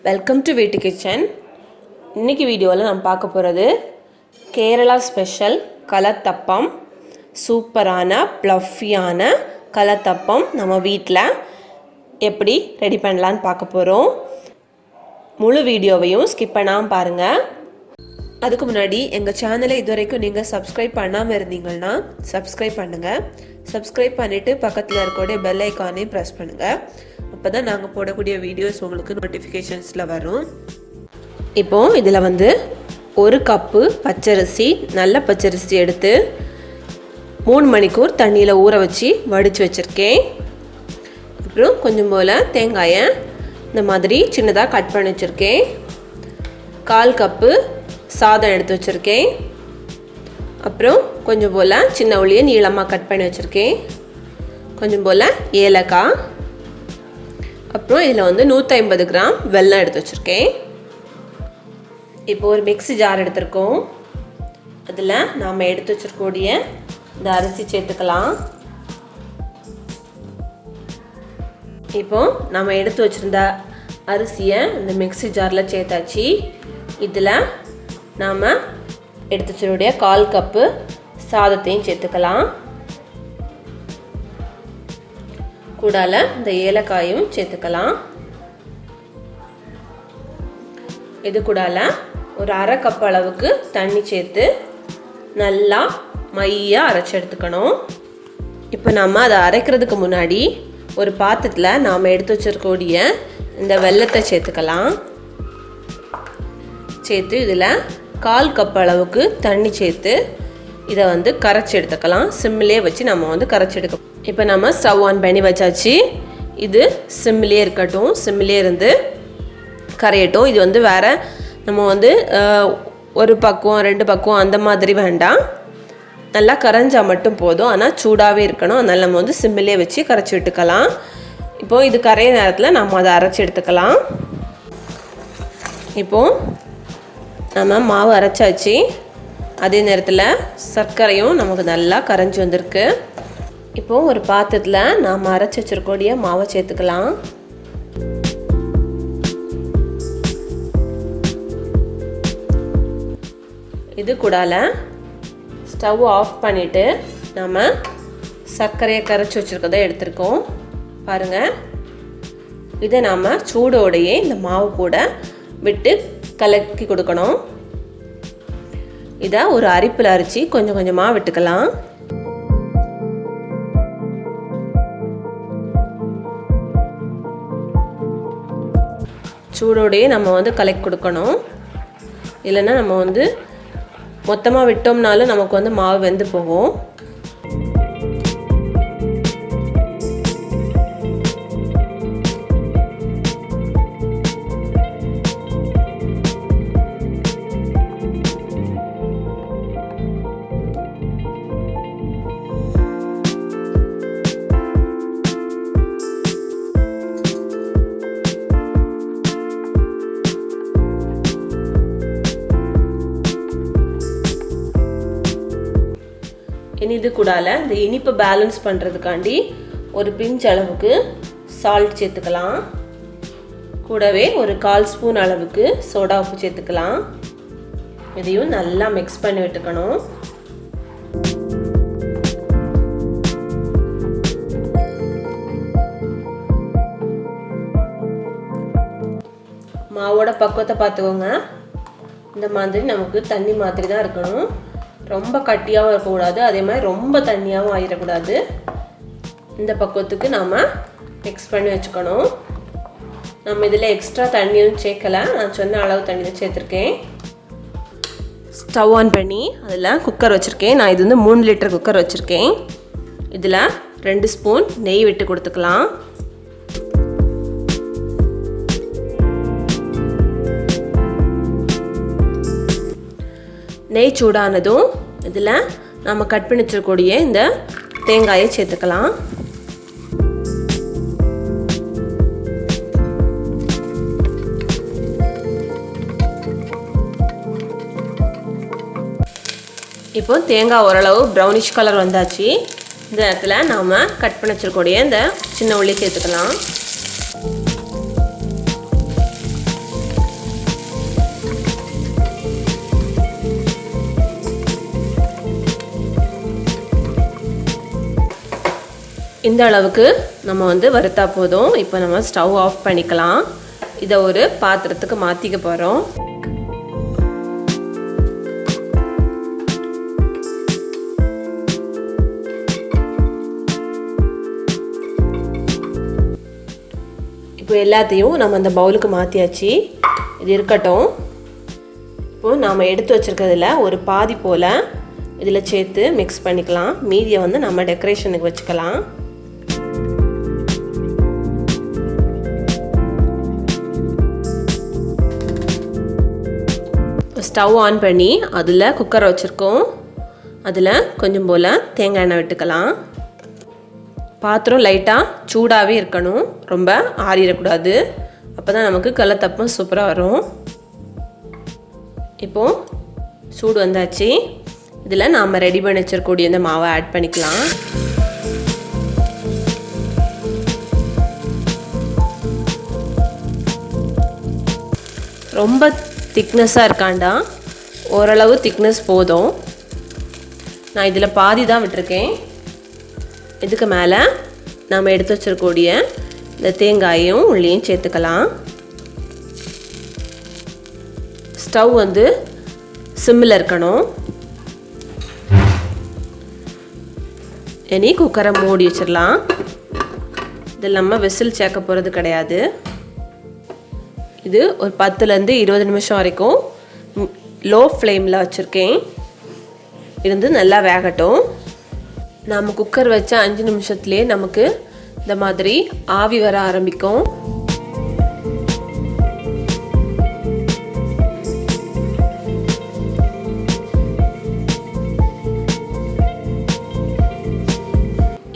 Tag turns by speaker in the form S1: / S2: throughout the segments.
S1: Welcome to வீட்டு kitchen. இன்றைக்கி வீடியோவில் நம்ம பார்க்க போகிறது கேரளா ஸ்பெஷல் கலத்தப்பம். சூப்பரான ப்ளஃபியான கலத்தப்பம் நம்ம வீட்டில் எப்படி ரெடி பண்ணலான்னு பார்க்க போகிறோம். முழு வீடியோவையும் ஸ்கிப் பண்ணாமல் பாருங்கள். அதுக்கு முன்னாடி எங்கள் சேனலை இது வரைக்கும் நீங்கள் சப்ஸ்கிரைப் பண்ணாமல் இருந்தீங்கன்னா சப்ஸ்கிரைப் பண்ணுங்கள். சப்ஸ்கிரைப் பண்ணிவிட்டு பக்கத்தில் இருக்கக்கூடிய பெல் ஐக்கானையும் ப்ரெஸ் பண்ணுங்கள். அப்போ தான் நாங்கள் போடக்கூடிய வீடியோஸ் உங்களுக்கு நோட்டிஃபிகேஷன்ஸில் வரும். இப்போது இதில் ஒரு கப்பு பச்சரிசி, நல்ல பச்சரிசி எடுத்து 3 மணிக்கூர் தண்ணியில் ஊற வச்சு வடித்து வச்சுருக்கேன். அப்புறம் கொஞ்சம் போல் தேங்காயை இந்த மாதிரி சின்னதாக கட் பண்ணி வச்சுருக்கேன். 1/4 கப்பு சாதம் எடுத்து வச்சுருக்கேன். அப்புறம் கொஞ்சம் போல் சின்ன உள்ளியை நீளமாக கட் பண்ணி வச்சுருக்கேன். கொஞ்சம் போல் ஏலக்காய், அப்புறம் இதில் 150 கிராம் வெல்லம் எடுத்து வச்சுருக்கேன். இப்போ ஒரு மிக்ஸி ஜார் எடுத்துருக்கோம். அதில் நாம் எடுத்து வச்சுருக்கக்கூடிய இந்த அரிசி சேர்த்துக்கலாம். இப்போ நம்ம எடுத்து வச்சுருந்த அரிசியை இந்த மிக்ஸி ஜாரில் சேர்த்தாச்சு. இதில் நாம் எடுத்து வச்சுருடைய 1/4 கப்பு சாதத்தையும் சேர்த்துக்கலாம். கூடால இந்த ஏலக்காயும் சேர்த்துக்கலாம். இது கூடால ஒரு 1/2 கப் அளவுக்கு தண்ணி சேர்த்து நல்லா மையாக அரைச்சி எடுத்துக்கணும். இப்போ நம்ம அதை அரைக்கிறதுக்கு முன்னாடி ஒரு பாத்திரத்தில் நாம் எடுத்து வச்சிருக்கக்கூடிய இந்த வெல்லத்தை சேர்த்துக்கலாம். சேர்த்து இதில் 1/4 கப் அளவுக்கு தண்ணி சேர்த்து இதை கரைச்சி எடுத்துக்கலாம். சிம்மிலே வச்சு நம்ம கரைச்சி எடுக்க. இப்போ நம்ம ஸ்டவ் ஆன் பண்ணி வச்சாச்சு. இது சிம்மிலே இருக்கட்டும், சிம்மிலே இருந்து கரையட்டும். இது வேறு நம்ம ஒரு பக்கம் 2 பக்கம் அந்த மாதிரி வேண்டாம். நல்லா கரைஞ்சால் மட்டும் போதும். ஆனால் சூடாகவே இருக்கணும். அதனால் நம்ம சிம்மிலே வச்சு கரைச்சி விட்டுக்கலாம். இப்போது இது கரைய நேரத்தில் நம்ம அதை அரைச்சி எடுத்துக்கலாம். இப்போது நம்ம மாவு அரைச்சாச்சு. அதே நேரத்தில் சர்க்கரையும் நமக்கு நல்லா கரைஞ்சி வந்திருக்கு. இப்போது ஒரு பாத்திரத்தில் நாம் அரைச்சி வச்சிருக்கக்கூடிய மாவை சேர்த்துக்கலாம். இது கூடால ஸ்டவ் ஆஃப் பண்ணிவிட்டு நம்ம சர்க்கரையை கரைச்சி வச்சுருக்கதை எடுத்துருக்கோம். பாருங்கள், இதை நாம் சூடோடையே இந்த மாவு கூட விட்டு கலக்கி கொடுக்கணும். இதை ஒரு அரிப்பில் அரிச்சு கொஞ்சம் கொஞ்சமாக விட்டுக்கலாம். சூடோடையே நம்ம கலக்கி கொடுக்கணும். இல்லைன்னா நம்ம மொத்தமாக விட்டோம்னாலும் நமக்கு மாவு வெந்து போகும். இனி இது கூடால இந்த இனிப்பை பேலன்ஸ் பண்ணுறதுக்காண்டி ஒரு பிஞ்ச் அளவுக்கு சால்ட் சேர்த்துக்கலாம். கூடவே ஒரு 1/4 ஸ்பூன் அளவுக்கு சோடா உப்பு சேர்த்துக்கலாம். இதையும் நல்லா மிக்ஸ் பண்ணி விட்டுக்கணும். மாவோட பக்குவத்தை பார்த்துக்கோங்க. இந்த மாதிரி நமக்கு தண்ணி மாதிரி தான் இருக்கணும். ரொம்ப கட்டியாகவும் இருக்கக்கூடாது, அதே மாதிரி ரொம்ப தண்ணியாகவும் ஆகிடக்கூடாது. இந்த பக்குவத்துக்கு நாம் மிக்ஸ் பண்ணி வச்சுக்கணும். நம்ம இதில் எக்ஸ்ட்ரா தண்ணியும் சேர்க்கலை. நான் சொன்ன அளவு தண்ணி தான் சேர்த்துருக்கேன். ஸ்டவ் ஆன் பண்ணி அதில் குக்கர் வச்சுருக்கேன். நான் இது 3 லிட்டர் குக்கர் வச்சுருக்கேன். இதில் 2 ஸ்பூன் நெய் விட்டு கொடுத்துக்கலாம். நெய் சூடானதும் இதில் நம்ம கட் பண்ணி வச்சிருக்கக்கூடிய இந்த தேங்காயை சேர்த்துக்கலாம். இப்போ தேங்காய் ஓரளவு ப்ரௌனிஷ் கலர் வந்தாச்சு. இந்த இடத்துல நாம் கட் பண்ணி வச்சிருக்கக்கூடிய இந்த சின்ன உள்ளி சேர்த்துக்கலாம். இந்த அளவுக்கு நம்ம வந்து வறுத்தா போதும். இப்போ நம்ம ஸ்டவ் ஆஃப் பண்ணிக்கலாம். இதை ஒரு பாத்திரத்துக்கு மாற்றிக்க போகிறோம். இப்போ எல்லாத்தையும் நம்ம அந்த பவுலுக்கு மாற்றியாச்சு. இது இருக்கட்டும். இப்போது நாம் எடுத்து வச்சுருக்கிறதுல ஒரு பாதி போல் இதில் சேர்த்து மிக்ஸ் பண்ணிக்கலாம். மீதியை வந்து நம்ம டெக்கரேஷனுக்கு வச்சுக்கலாம். ஸ்டவ் ஆன் பண்ணி அதில் குக்கரை வச்சுருக்கோம். அதில் கொஞ்சம் போல் தேங்காய் எண்ணெய் விட்டுக்கலாம். பாத்திரம் லைட்டாக சூடாகவே இருக்கணும், ரொம்ப ஆறிடக்கூடாது. அப்போ தான் நமக்கு கலத்தப்பம் சூப்பராக வரும். இப்போது சூடு வந்தாச்சு. இதில் நாம் ரெடி பண்ணி வச்சிருக்கக்கூடிய இந்த மாவை ஆட் பண்ணிக்கலாம். ரொம்ப திக்னஸாக இருக்காண்டா, ஓரளவு திக்னஸ் போதும். நான் இதில் பாதி தான் விட்டுருக்கேன். இதுக்கு மேலே நாம் எடுத்து வச்சிருக்கக்கூடிய இந்த தேங்காயும் உள்ளியும் சேர்த்துக்கலாம். ஸ்டவ் வந்து சிம்மில் இருக்கணும். இனி குக்கரை மூடி வச்சிடலாம். இதில் நம்ம விசில் சேர்க்க போகிறது கிடையாது. இது ஒரு 10லேருந்து 20 நிமிஷம் வரைக்கும் லோ ஃப்ளேமில் வச்சுருக்கேன். இருந்து நல்லா வேகட்டும். நம்ம குக்கர் வச்ச 5 நிமிஷத்துலேயே நமக்கு இந்த மாதிரி ஆவி வர ஆரம்பிக்கும்.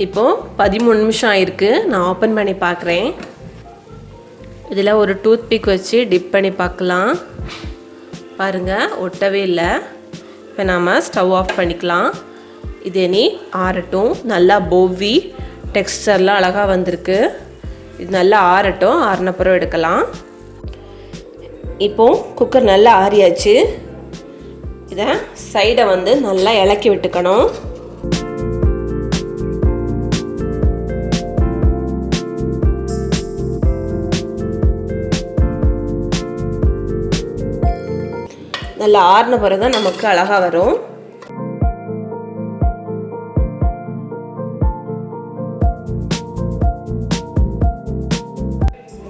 S1: இப்போது 13 நிமிஷம் ஆயிருக்கு. நான் ஓப்பன் பண்ணி பார்க்குறேன். இதில் ஒரு டூத் பிக் வச்சு டிப் பண்ணி பார்க்கலாம். பாருங்கள், ஒட்டவே இல்லை. இப்போ நாம் ஸ்டவ் ஆஃப் பண்ணிக்கலாம். இது இனி ஆறட்டும். நல்லா போவி டெக்ஸ்டர்லாம் அழகாக வந்திருக்கு. இது நல்லா ஆறட்டும். ஆறினப்புறம் எடுக்கலாம். இப்போது குக்கர் நல்லா ஆறியாச்சு. இதை சைடை வந்து நல்லா இலக்கி விட்டுக்கணும். நல்லா ஆறின பிறகு தான் நமக்கு அழகாக வரும்.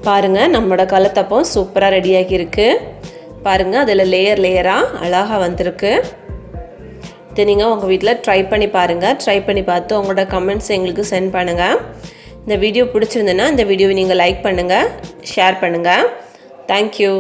S1: பாருங்கள், நம்மளோட கலத்தப்பம் சூப்பராக ரெடியாகி இருக்கு. பாருங்கள், அதில் லேயர் லேயராக அழகாக வந்திருக்கு. இதை நீங்கள் உங்கள் வீட்டில் ட்ரை பண்ணி பாருங்கள். ட்ரை பண்ணி பார்த்து உங்களோட கமெண்ட்ஸ் எங்களுக்கு சென்ட் பண்ணுங்கள். இந்த வீடியோ பிடிச்சிருந்ததுன்னா இந்த வீடியோவை நீங்கள் லைக் பண்ணுங்கள், ஷேர் பண்ணுங்கள். தேங்க்யூ.